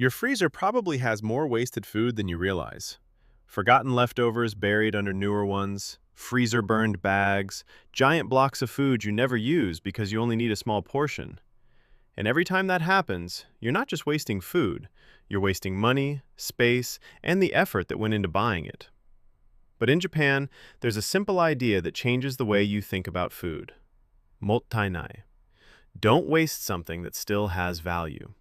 Your freezer probably has more wasted food than you realize. Forgotten leftovers buried under newer ones, freezer-burned bags, giant blocks of food you never use because you only need a small portion. And every time that happens, you're not just wasting food, you're wasting money, space, and the effort that went into buying it. But in Japan, there's a simple idea that changes the way you think about food. Mottainai. Don't waste something that still has value.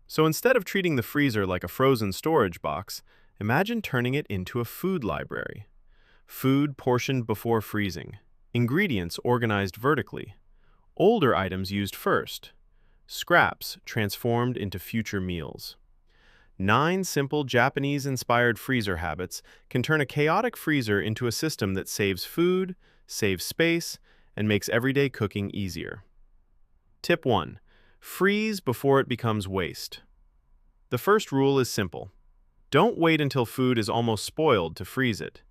So instead of treating the freezer like a frozen storage box, imagine turning it into a food library. Food portioned before freezing. Ingredients organized vertically. Older items used first. Scraps transformed into future meals. 9 simple Japanese-inspired freezer habits can turn a chaotic freezer into a system that saves food, saves space, and makes everyday cooking easier. Tip 1. Freeze before it becomes waste. The first rule is simple. Don't wait until food is almost spoiled to freeze it.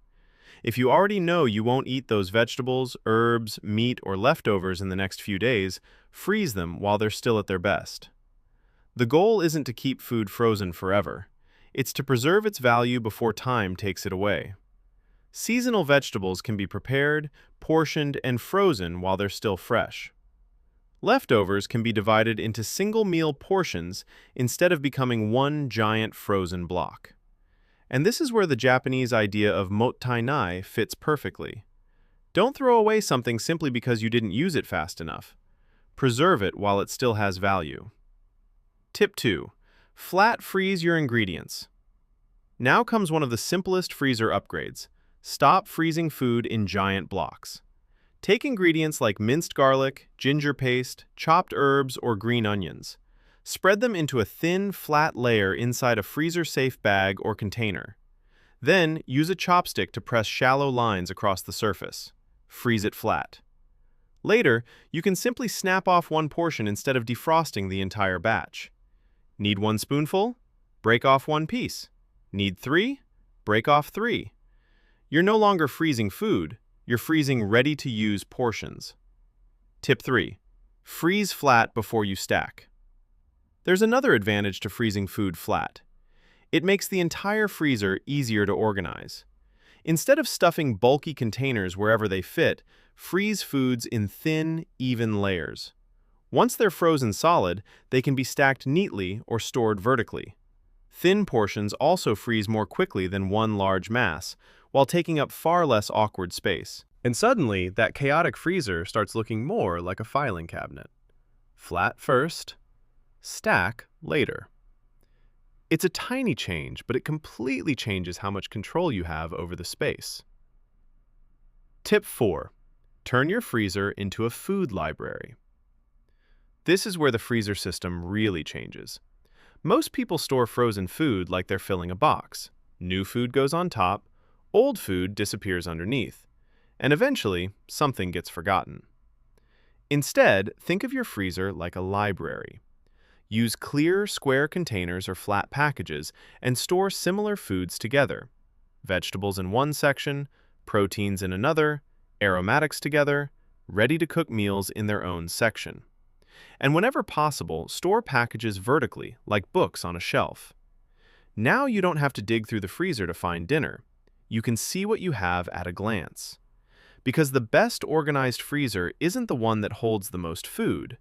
If you already know you won't eat those vegetables, herbs, meat, or leftovers in the next few days, freeze them while they're still at their best. The goal isn't to keep food frozen forever. It's to preserve its value before time takes it away. Seasonal vegetables can be prepared, portioned, and frozen while they're still fresh. Leftovers can be divided into single meal portions instead of becoming one giant frozen block. And this is where the Japanese idea of mottainai fits perfectly. Don't throw away something simply because you didn't use it fast enough. Preserve it while it still has value. Tip 2. Flat freeze your ingredients. Now comes one of the simplest freezer upgrades. Stop freezing food in giant blocks. Take ingredients like minced garlic, ginger paste, chopped herbs, or green onions. Spread them into a thin, flat layer inside a freezer-safe bag or container. Then, use a chopstick to press shallow lines across the surface. Freeze it flat. Later, you can simply snap off one portion instead of defrosting the entire batch. Need 1 spoonful? Break off 1 piece. Need 3? Break off 3. You're no longer freezing food. You're freezing ready-to-use portions. Tip 3. Freeze flat before you stack. There's another advantage to freezing food flat. It makes the entire freezer easier to organize. Instead of stuffing bulky containers wherever they fit, freeze foods in thin, even layers. Once they're frozen solid, they can be stacked neatly or stored vertically. Thin portions also freeze more quickly than one large mass, while taking up far less awkward space. And suddenly, that chaotic freezer starts looking more like a filing cabinet. Flat first, stack later. It's a tiny change, but it completely changes how much control you have over the space. Tip 4. Turn your freezer into a food library. This is where the freezer system really changes. Most people store frozen food like they're filling a box. New food goes on top, old food disappears underneath, and eventually, something gets forgotten. Instead, think of your freezer like a library. Use clear, square containers or flat packages and store similar foods together. Vegetables in one section, proteins in another, aromatics together, ready-to-cook meals in their own section. And whenever possible, store packages vertically, like books on a shelf. Now you don't have to dig through the freezer to find dinner. You can see what you have at a glance. Because the best organized freezer isn't the one that holds the most food.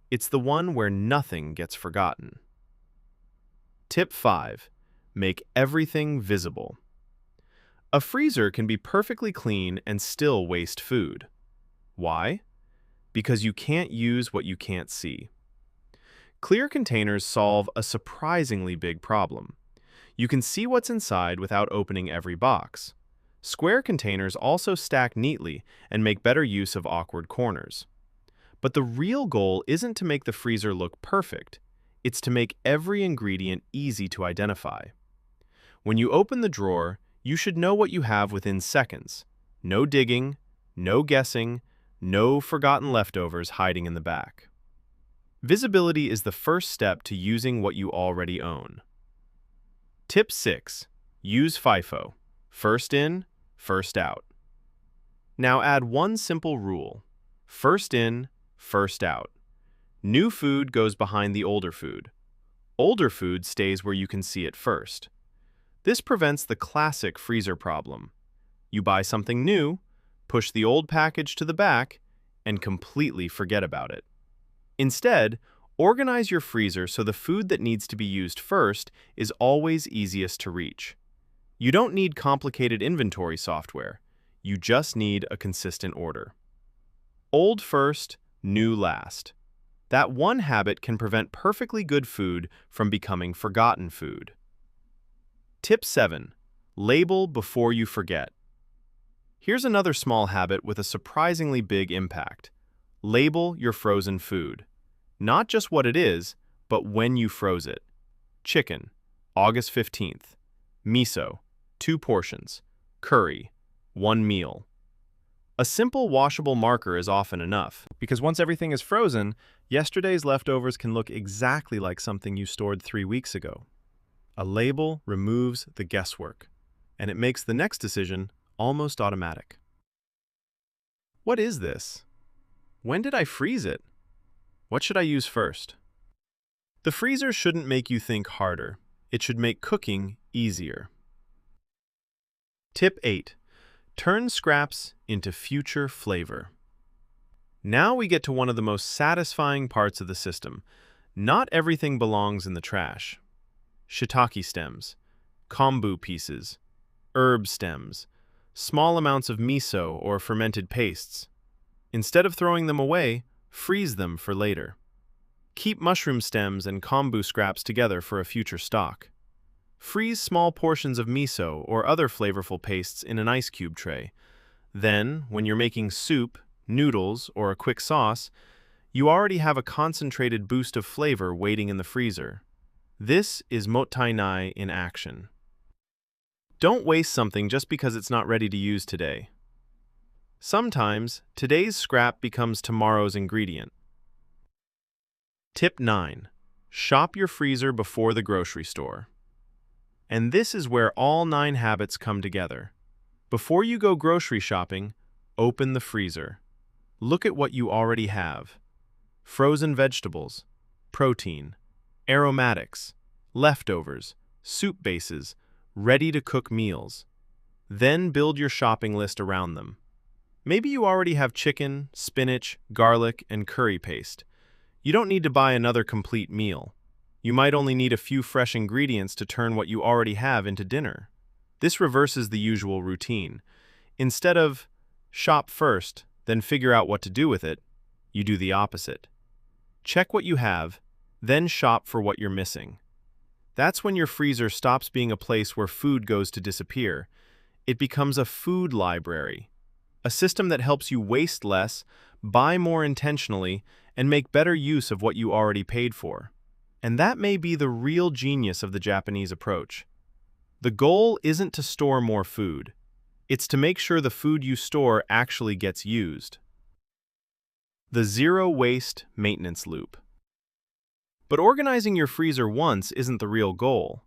It's the one where nothing gets forgotten. Tip 5. Make everything visible. A freezer can be perfectly clean and still waste food. Why? Because you can't use what you can't see. Clear containers solve a surprisingly big problem. You can see what's inside without opening every box. Square containers also stack neatly and make better use of awkward corners. But the real goal isn't to make the freezer look perfect. It's to make every ingredient easy to identify. When you open the drawer, you should know what you have within seconds. No digging, no guessing, no forgotten leftovers hiding in the back. Visibility is the first step to using what you already own. Tip 6. Use FIFO. First in, first out. Now add one simple rule. First in, first out. New food goes behind the older food. Older food stays where you can see it first. This prevents the classic freezer problem. You buy something new, push the old package to the back, and completely forget about it. Instead, organize your freezer so the food that needs to be used first is always easiest to reach. You don't need complicated inventory software. You just need a consistent order. Old first, new last. That one habit can prevent perfectly good food from becoming forgotten food. Tip 7. Label before you forget. Here's another small habit with a surprisingly big impact. Label your frozen food. Not just what it is, but when you froze it. Chicken, August 15th. Miso, 2 portions. Curry, 1 meal. A simple washable marker is often enough, because once everything is frozen, yesterday's leftovers can look exactly like something you stored 3 weeks ago. A label removes the guesswork, and it makes the next decision almost automatic. What is this? When did I freeze it? What should I use first? The freezer shouldn't make you think harder. It should make cooking easier. Tip 8. Turn scraps into future flavor. Now we get to one of the most satisfying parts of the system. Not everything belongs in the trash. Shiitake stems, kombu pieces, herb stems, small amounts of miso or fermented pastes. Instead of throwing them away, freeze them for later. Keep mushroom stems and kombu scraps together for a future stock. Freeze small portions of miso or other flavorful pastes in an ice cube tray. Then, when you're making soup, noodles, or a quick sauce, you already have a concentrated boost of flavor waiting in the freezer. This is mottainai in action. Don't waste something just because it's not ready to use today. Sometimes, today's scrap becomes tomorrow's ingredient. Tip 9. Shop your freezer before the grocery store. And this is where all 9 habits come together. Before you go grocery shopping, open the freezer. Look at what you already have. Frozen vegetables, protein, aromatics, leftovers, soup bases, ready-to-cook meals. Then build your shopping list around them. Maybe you already have chicken, spinach, garlic, and curry paste. You don't need to buy another complete meal. You might only need a few fresh ingredients to turn what you already have into dinner. This reverses the usual routine. Instead of shop first, then figure out what to do with it, you do the opposite. Check what you have, then shop for what you're missing. That's when your freezer stops being a place where food goes to disappear. It becomes a food library, a system that helps you waste less, buy more intentionally, and make better use of what you already paid for. And that may be the real genius of the Japanese approach. The goal isn't to store more food. It's to make sure the food you store actually gets used. The zero-waste maintenance loop. But organizing your freezer once isn't the real goal.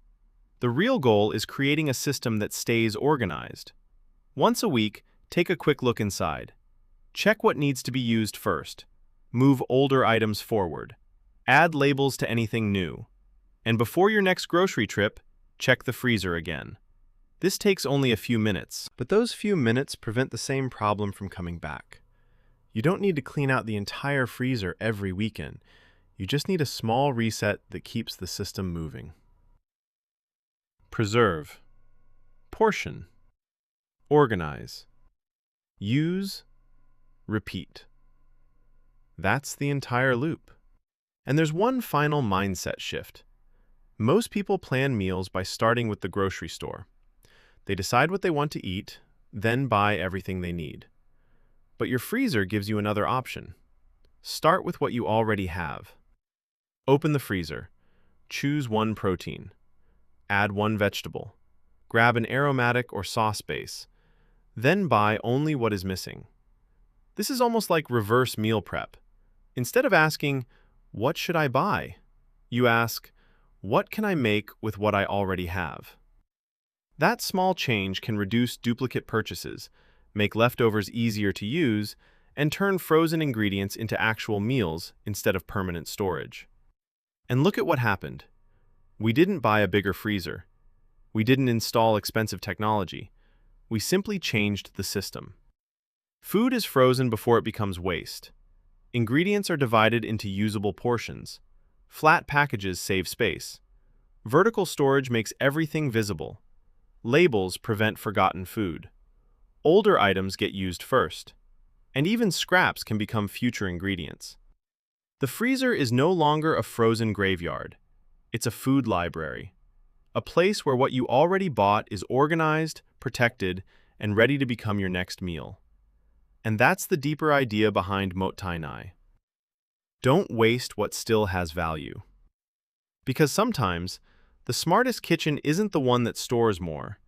The real goal is creating a system that stays organized. Once a week, take a quick look inside. Check what needs to be used first. Move older items forward. Add labels to anything new. And before your next grocery trip, check the freezer again. This takes only a few minutes, but those few minutes prevent the same problem from coming back. You don't need to clean out the entire freezer every weekend. You just need a small reset that keeps the system moving. Preserve. Portion. Organize. Use. Repeat. That's the entire loop. And there's one final mindset shift. Most people plan meals by starting with the grocery store. They decide what they want to eat, then buy everything they need. But your freezer gives you another option. Start with what you already have. Open the freezer. Choose 1 protein. Add 1 vegetable. Grab an aromatic or sauce base. Then buy only what is missing. This is almost like reverse meal prep. Instead of asking, "What should I buy?" you ask, "What can I make with what I already have?" That small change can reduce duplicate purchases, make leftovers easier to use, and turn frozen ingredients into actual meals instead of permanent storage. And look at what happened. We didn't buy a bigger freezer. We didn't install expensive technology. We simply changed the system. Food is frozen before it becomes waste. Ingredients are divided into usable portions. Flat packages save space. Vertical storage makes everything visible. Labels prevent forgotten food. Older items get used first. And even scraps can become future ingredients. The freezer is no longer a frozen graveyard. It's a food library. A place where what you already bought is organized, protected, and ready to become your next meal. And that's the deeper idea behind Mot Tai Nai. Don't waste what still has value. Because sometimes, the smartest kitchen isn't the one that stores more,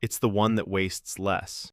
it's the one that wastes less.